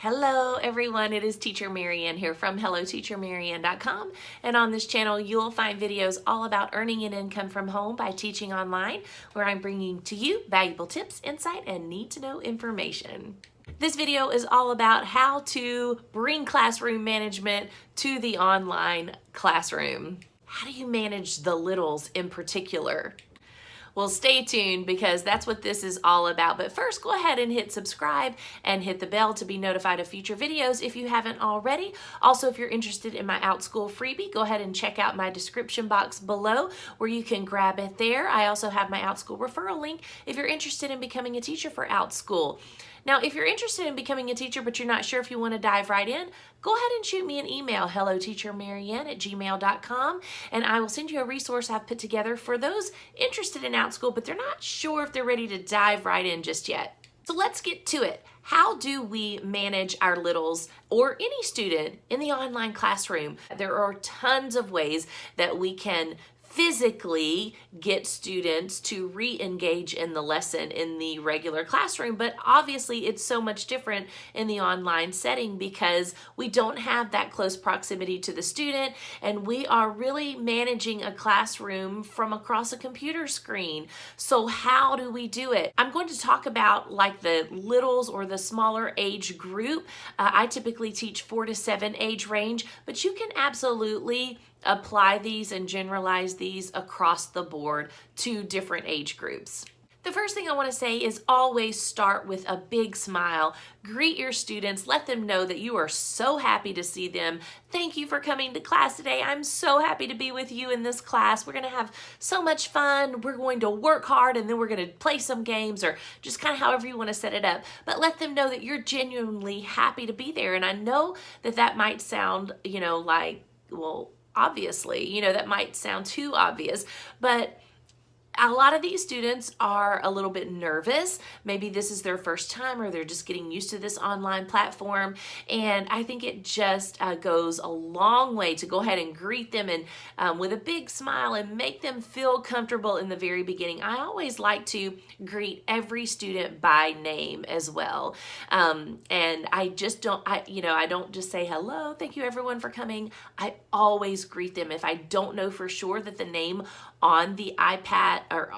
Hello everyone, it is Teacher Marianne here from HelloTeacherMarianne.com, and on this channel you'll find videos all about earning an income from home by teaching online, where I'm bringing to you valuable tips, insight, and need-to-know information. This video is all about how to bring classroom management to the online classroom. How do you manage the littles in particular? Well, stay tuned because that's what this is all about. But first, go ahead and hit subscribe and hit the bell to be notified of future videos if you haven't already. Also, if you're interested in my Outschool freebie, go ahead and check out my description box below where you can grab it there. I also have my Outschool referral link if you're interested in becoming a teacher for Outschool. Now, if you're interested in becoming a teacher but you're not sure if you want to dive right in, go ahead and shoot me an email, helloteachermarianne@gmail.com, and I will send you a resource I've put together for those interested in Outschool, but they're not sure if they're ready to dive right in just yet. So let's get to it. How do we manage our littles or any student in the online classroom? There are tons of ways that we can physically get students to re-engage in the lesson in the regular classroom, but obviously it's so much different in the online setting because we don't have that close proximity to the student, and we are really managing a classroom from across a computer screen. So how do we do it? I'm going to talk about like the littles or the smaller age group. I typically teach 4 to 7 age range, but you can absolutely apply these and generalize these across the board to different age groups. The first thing I want to say is always start with a big smile. Greet your students. Let them know that you are so happy to see them. Thank you for coming to class today. I'm so happy to be with you in this class. We're going to have so much fun. We're going to work hard and then we're going to play some games, or just kind of however you want to set it up. But let them know that you're genuinely happy to be there. And I know that that might sound, like, well, obviously, that might sound too obvious, but a lot of these students are a little bit nervous. Maybe this is their first time or they're just getting used to this online platform. And I think it just goes a long way to go ahead and greet them and with a big smile and make them feel comfortable in the very beginning. I always like to greet every student by name as well. And I just don't, I don't just say hello, thank you everyone for coming. I always greet them. If I don't know for sure that the name on the iPad or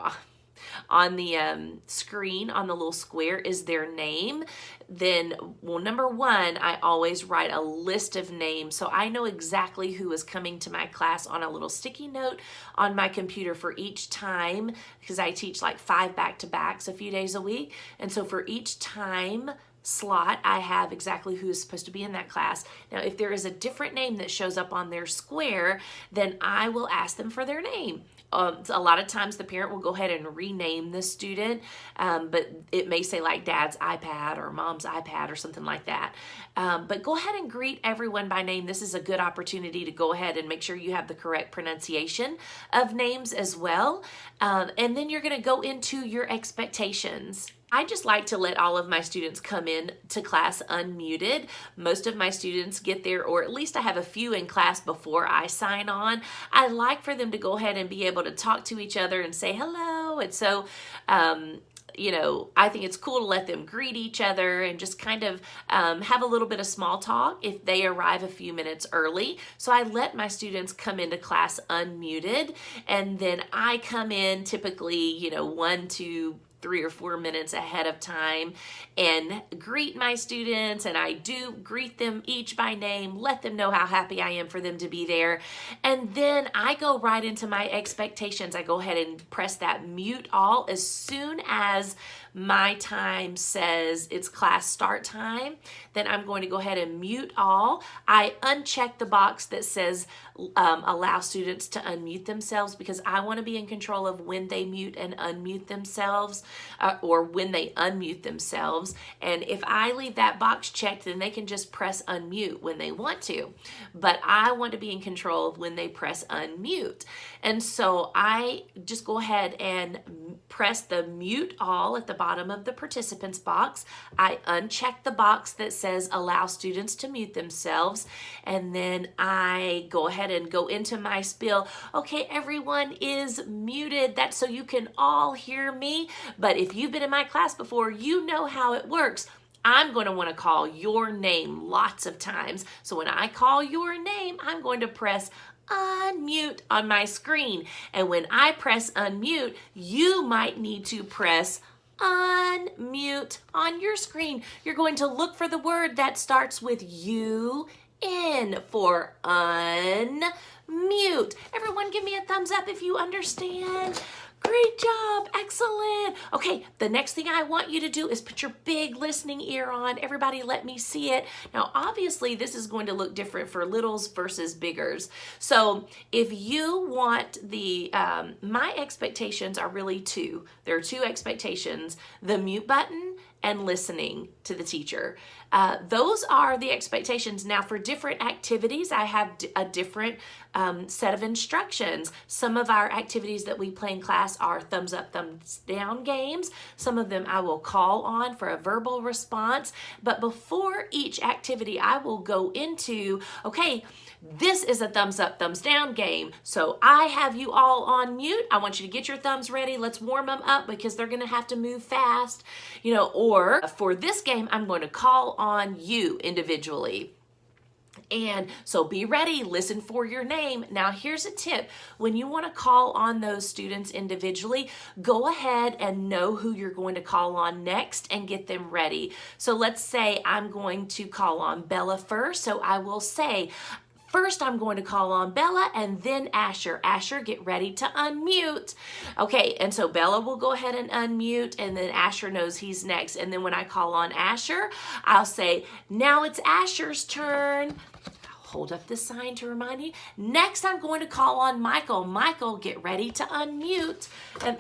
on the screen on the little square is their name, then, well, number one, I always write a list of names so I know exactly who is coming to my class on a little sticky note on my computer for each time, because I teach like 5 back-to-backs a few days a week. And so for each time slot, I have exactly who is supposed to be in that class. Now, if there is a different name that shows up on their square, then I will ask them for their name. A lot of times the parent will go ahead and rename the student, but it may say like dad's iPad or mom's iPad or something like that. But go ahead and greet everyone by name. This is a good opportunity to go ahead and make sure you have the correct pronunciation of names as well. And then you're going to go into your expectations. I just like to let all of my students come in to class unmuted. Most of my students get there, or at least I have a few in class before I sign on. I like for them to go ahead and be able to talk to each other and say hello. And so, I think it's cool to let them greet each other and just kind of have a little bit of small talk if they arrive a few minutes early. So I let my students come into class unmuted, and then I come in typically, 1 to 3 or 4 minutes ahead of time and greet my students, and I do greet them each by name, let them know how happy I am for them to be there, and then I go right into my expectations. I go ahead and press that mute all as soon as my time says it's class start time. Then I'm going to go ahead and mute all. I uncheck the box that says allow students to unmute themselves, because I want to be in control of when they mute and unmute themselves, or when they unmute themselves. And if I leave that box checked, then they can just press unmute when they want to. But I want to be in control of when they press unmute. And so I just go ahead and press the mute all at the bottom of the participants box. I uncheck the box that says allow students to mute themselves, and then I go ahead and go into my spiel. Okay, everyone is muted. That's so you can all hear me. But if you've been in my class before, you know how it works. I'm going to want to call your name lots of times. So when I call your name, I'm going to press unmute on my screen. And when I press unmute, you might need to press unmute on your screen. You're going to look for the word that starts with UN for unmute. Everyone give me a thumbs up if you understand. Great job, excellent. Okay, the next thing I want you to do is put your big listening ear on. Everybody let me see it. Now, obviously, this is going to look different for littles versus biggers. So if you want the, my expectations are really two. There are two expectations, the mute button and listening to the teacher. Those are the expectations. Now for different activities, I have a different set of instructions. Some of our activities that we play in class are thumbs up, thumbs down games. Some of them I will call on for a verbal response. But before each activity, I will go into, okay, this is a thumbs up, thumbs down game. So I have you all on mute. I want you to get your thumbs ready. Let's warm them up because they're going to have to move fast, you know, or for this game, I'm going to call on you individually. And so be ready, listen for your name. Now here's a tip. When you want to call on those students individually, go ahead and know who you're going to call on next and get them ready. So let's say I'm going to call on Bella first. So I will say, first, I'm going to call on Bella and then Asher. Asher, get ready to unmute. Okay, and so Bella will go ahead and unmute, and then Asher knows he's next. And then when I call on Asher, I'll say, now it's Asher's turn. Hold up this sign to remind you. Next, I'm going to call on Michael. Michael, get ready to unmute.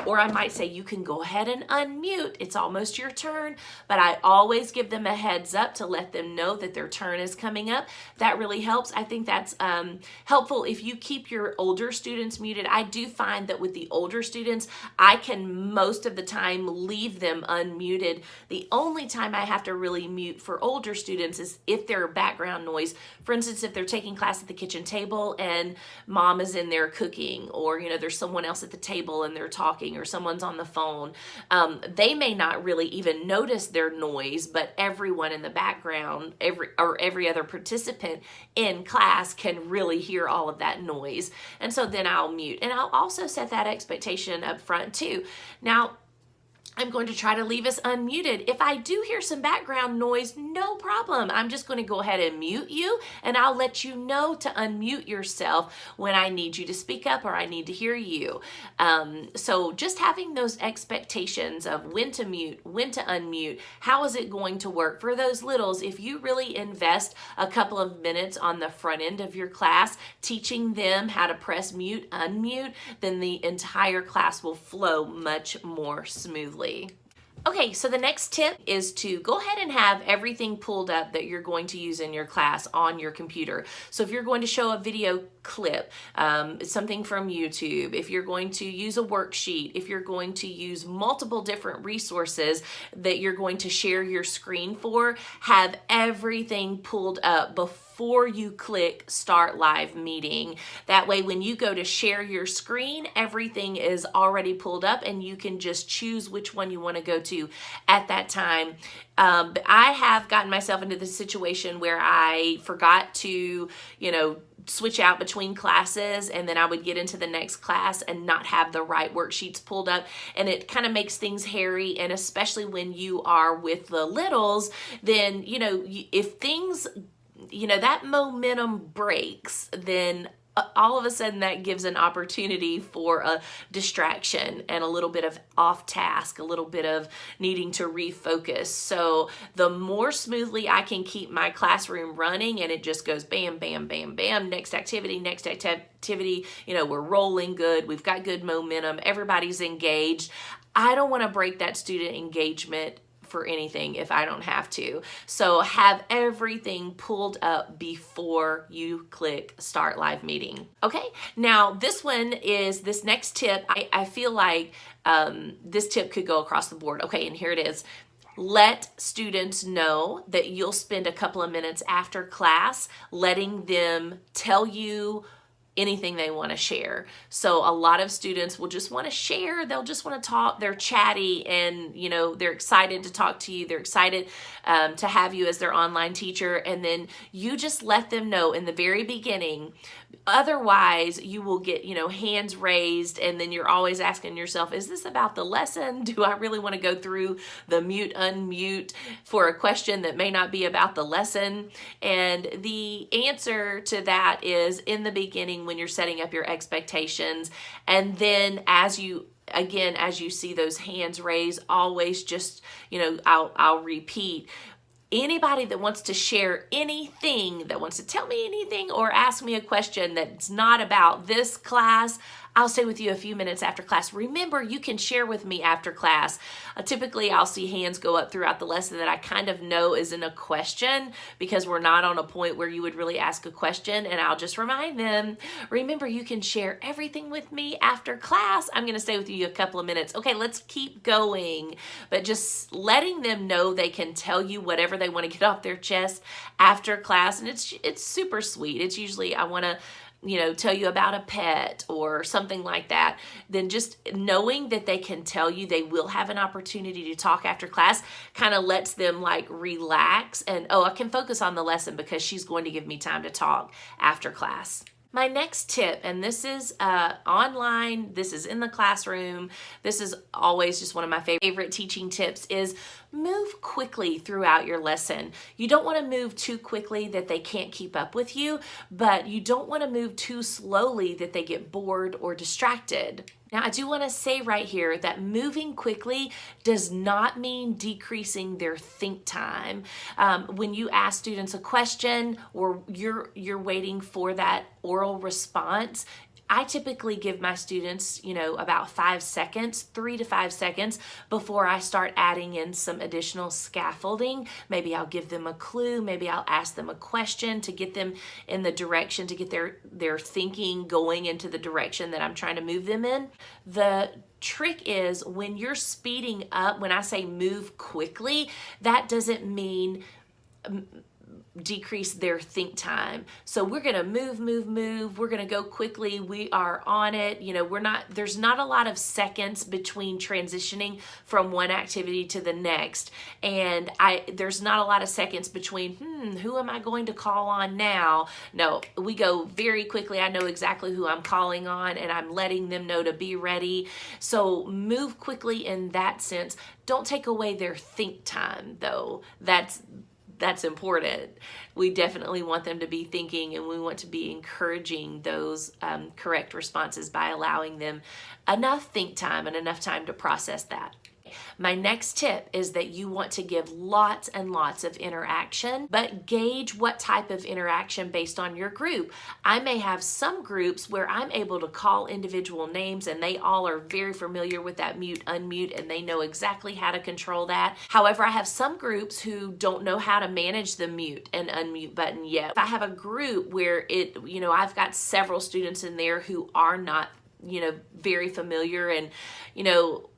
Or I might say, you can go ahead and unmute. It's almost your turn. But I always give them a heads up to let them know that their turn is coming up. That really helps. I think that's helpful if you keep your older students muted. I do find that with the older students, I can most of the time leave them unmuted. The only time I have to really mute for older students is if there are background noise. For instance, if they're taking class at the kitchen table and mom is in there cooking, or you know there's someone else at the table and they're talking, or someone's on the phone, they may not really even notice their noise, but everyone in the background, every other participant in class can really hear all of that noise. And so then I'll mute, and I'll also set that expectation up front too. Now I'm going to try to leave us unmuted. If I do hear some background noise, no problem. I'm just going to go ahead and mute you, and I'll let you know to unmute yourself when I need you to speak up or I need to hear you. So just having those expectations of when to mute, when to unmute, how is it going to work for those littles? If you really invest a couple of minutes on the front end of your class, teaching them how to press mute, unmute, then the entire class will flow much more smoothly. Okay, so the next tip is to go ahead and have everything pulled up that you're going to use in your class on your computer. So if you're going to show a video clip, something from YouTube, if you're going to use a worksheet, if you're going to use multiple different resources that you're going to share your screen for, have everything pulled up before you click Start Live Meeting. That way, when you go to share your screen, everything is already pulled up and you can just choose which one you want to go to at that time. But I have gotten myself into this situation where I forgot to, switch out between classes, and then I would get into the next class and not have the right worksheets pulled up, and it kind of makes things hairy. And especially when you are with the littles, then if things, that momentum breaks, then all of a sudden that gives an opportunity for a distraction and a little bit of off task, a little bit of needing to refocus. So the more smoothly I can keep my classroom running and it just goes bam, bam, bam, bam, next activity, we're rolling good, we've got good momentum, everybody's engaged. I don't want to break that student engagement for anything if I don't have to. So have everything pulled up before you click Start Live Meeting. Okay, now this next tip, I feel like this tip could go across the board. Okay, and here it is. Let students know that you'll spend a couple of minutes after class letting them tell you anything they want to share. So a lot of students will just want to share. They'll just want to talk. They're chatty, and they're excited to talk to you. They're excited to have you as their online teacher. And then you just let them know in the very beginning. Otherwise, you will get, hands raised, and then you're always asking yourself, is this about the lesson? Do I really want to go through the mute, unmute for a question that may not be about the lesson? And the answer to that is in the beginning when you're setting up your expectations. And then as you see those hands raised, always just, I'll repeat, anybody that wants to share anything, that wants to tell me anything or ask me a question that's not about this class, I'll stay with you a few minutes after class. Remember, you can share with me after class. Typically, I'll see hands go up throughout the lesson that I kind of know isn't a question, because we're not on a point where you would really ask a question, and I'll just remind them, remember, you can share everything with me after class. I'm going to stay with you a couple of minutes. Okay, let's keep going. But just letting them know they can tell you whatever they want to get off their chest after class, and it's super sweet. It's usually, I want to tell you about a pet or something like that. Then just knowing that they can tell you, they will have an opportunity to talk after class, kind of lets them like relax and, I can focus on the lesson because she's going to give me time to talk after class. My next tip, and this is online, this is in the classroom, this is always just one of my favorite teaching tips, is move quickly throughout your lesson. You don't want to move too quickly that they can't keep up with you, but you don't want to move too slowly that they get bored or distracted. Now, I do want to say right here that moving quickly does not mean decreasing their think time. When you ask students a question or you're waiting for that oral response, I typically give my students, about 5 seconds, 3 to 5 seconds before I start adding in some additional scaffolding. Maybe I'll give them a clue. Maybe I'll ask them a question to get them in the direction, to get their thinking going into the direction that I'm trying to move them in. The trick is when you're speeding up, when I say move quickly, that doesn't mean decrease their think time. So we're going to move. We're going to go quickly. We are on it. There's not a lot of seconds between transitioning from one activity to the next. And there's not a lot of seconds between, who am I going to call on now? No, we go very quickly. I know exactly who I'm calling on, and I'm letting them know to be ready. So move quickly in that sense. Don't take away their think time, though. That's important. We definitely want them to be thinking, and we want to be encouraging those correct responses by allowing them enough think time and enough time to process that. My next tip is that you want to give lots and lots of interaction, but gauge what type of interaction based on your group. I may have some groups where I'm able to call individual names and they all are very familiar with that mute, unmute, and they know exactly how to control that. However, I have some groups who don't know how to manage the mute and unmute button yet. If I have a group where I've got several students in there who are not very familiar, and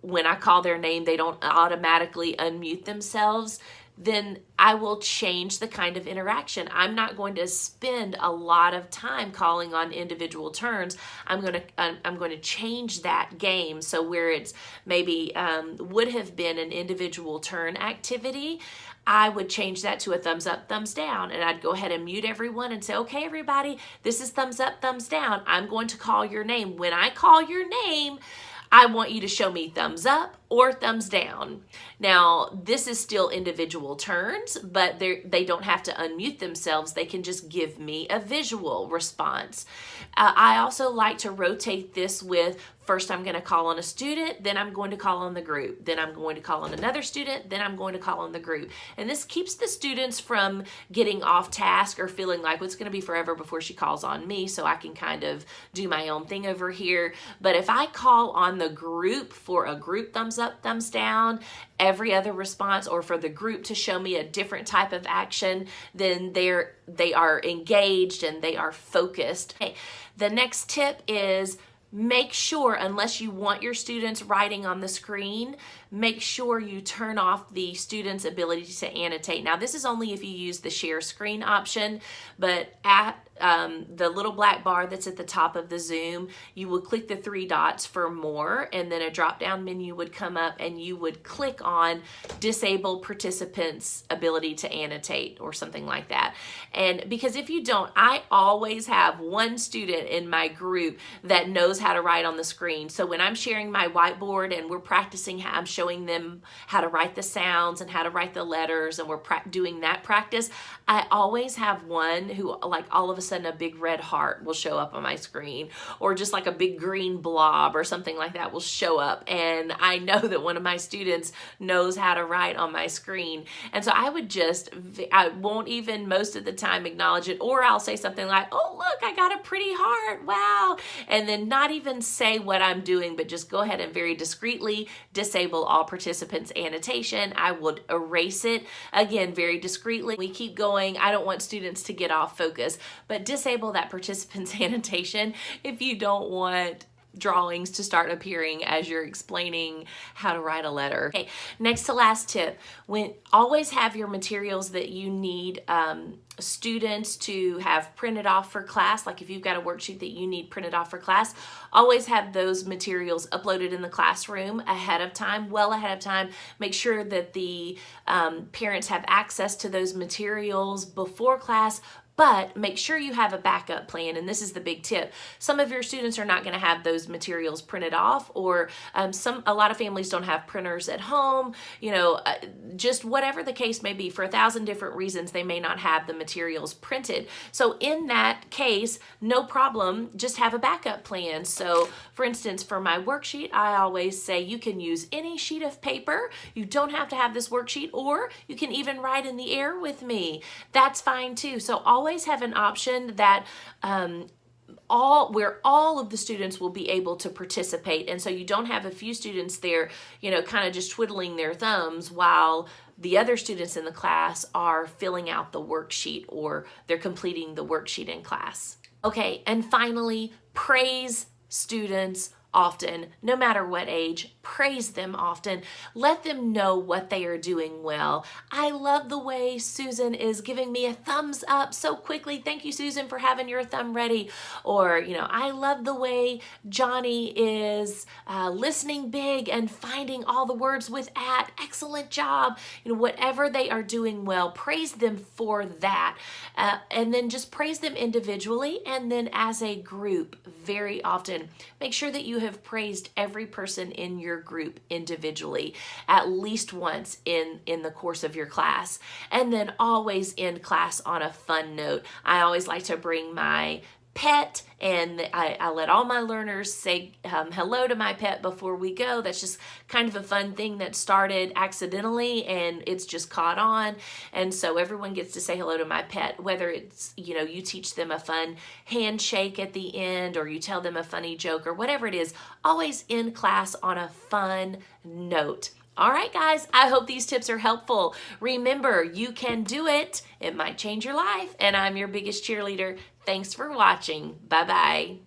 when I call their name they don't automatically unmute themselves, then I will change the kind of interaction. I'm not going to spend a lot of time calling on individual turns. I'm going to change that game, so where it's maybe would have been an individual turn activity, I would change that to a thumbs up, thumbs down, and I'd go ahead and mute everyone and say, okay, everybody, this is thumbs up, thumbs down. I'm going to call your name. When I call your name, I want you to show me thumbs up or thumbs down. Now, this is still individual turns, but they don't have to unmute themselves. They can just give me a visual response. I also like to rotate this with, first I'm going to call on a student, then I'm going to call on the group, then I'm going to call on another student, then I'm going to call on the group. And this keeps the students from getting off task or feeling like, well, it's going to be forever before she calls on me, so I can kind of do my own thing over here. But if I call on the group for a group thumbs up, thumbs down, every other response, or for the group to show me a different type of action, then they are engaged and they are focused. Okay. The next tip is make sure, unless you want your students writing on the screen, make sure you turn off the student's ability to annotate. Now, this is only if you use the share screen option, but the little black bar that's at the top of the Zoom, you would click the 3 dots for more, and then a drop-down menu would come up and you would click on disable participants' ability to annotate or something like that. And because if you don't, I always have one student in my group that knows how to write on the screen. So when I'm sharing my whiteboard and we're practicing, I'm showing them how to write the sounds and how to write the letters, and we're doing that practice, I always have one who, like, all of a sudden a big red heart will show up on my screen, or just like a big green blob or something like that will show up, and I know that one of my students knows how to write on my screen. And so I won't even most of the time acknowledge it, or I'll say something like, oh look, I got a pretty heart, wow, and then not even say what I'm doing, but just go ahead and very discreetly disable all participants annotation. I would erase it, again, very discreetly. We keep going. I don't want students to get off focus, but disable that participants annotation if you don't want drawings to start appearing as you're explaining how to write a letter. Okay, next to last tip, always have your materials that you need students to have printed off for class. Like if you've got a worksheet that you need printed off for class, always have those materials uploaded in the classroom ahead of time, well ahead of time. Make sure that the parents have access to those materials before class, but make sure you have a backup plan, and this is the big tip. Some of your students are not going to have those materials printed off, or a lot of families don't have printers at home, just whatever the case may be. For 1,000 different reasons, they may not have the materials printed. So in that case, no problem, just have a backup plan. So for instance, for my worksheet, I always say you can use any sheet of paper. You don't have to have this worksheet, or you can even write in the air with me. That's fine too. So always have an option that where all of the students will be able to participate, and so you don't have a few students there, kind of just twiddling their thumbs while the other students in the class are filling out the worksheet, or they're completing the worksheet in class. Okay, and finally, praise students often, no matter what age. Praise them often. Let them know what they are doing well. I love the way Susan is giving me a thumbs up so quickly. Thank you, Susan, for having your thumb ready. Or, I love the way Johnny is listening big and finding all the words with at. Excellent job. Whatever they are doing well, praise them for that. And then just praise them individually, and then as a group very often. Make sure that you have praised every person in your group individually at least once in the course of your class, and then always end class on a fun note. I always like to bring my pet, and I let all my learners say hello to my pet before we go. That's just kind of a fun thing that started accidentally, and it's just caught on, and so everyone gets to say hello to my pet, whether it's you teach them a fun handshake at the end, or you tell them a funny joke, or whatever it is. Always end class on a fun note. All right, guys, I hope these tips are helpful. Remember, you can do it. It might change your life, and I'm your biggest cheerleader. Thanks for watching. Bye-bye.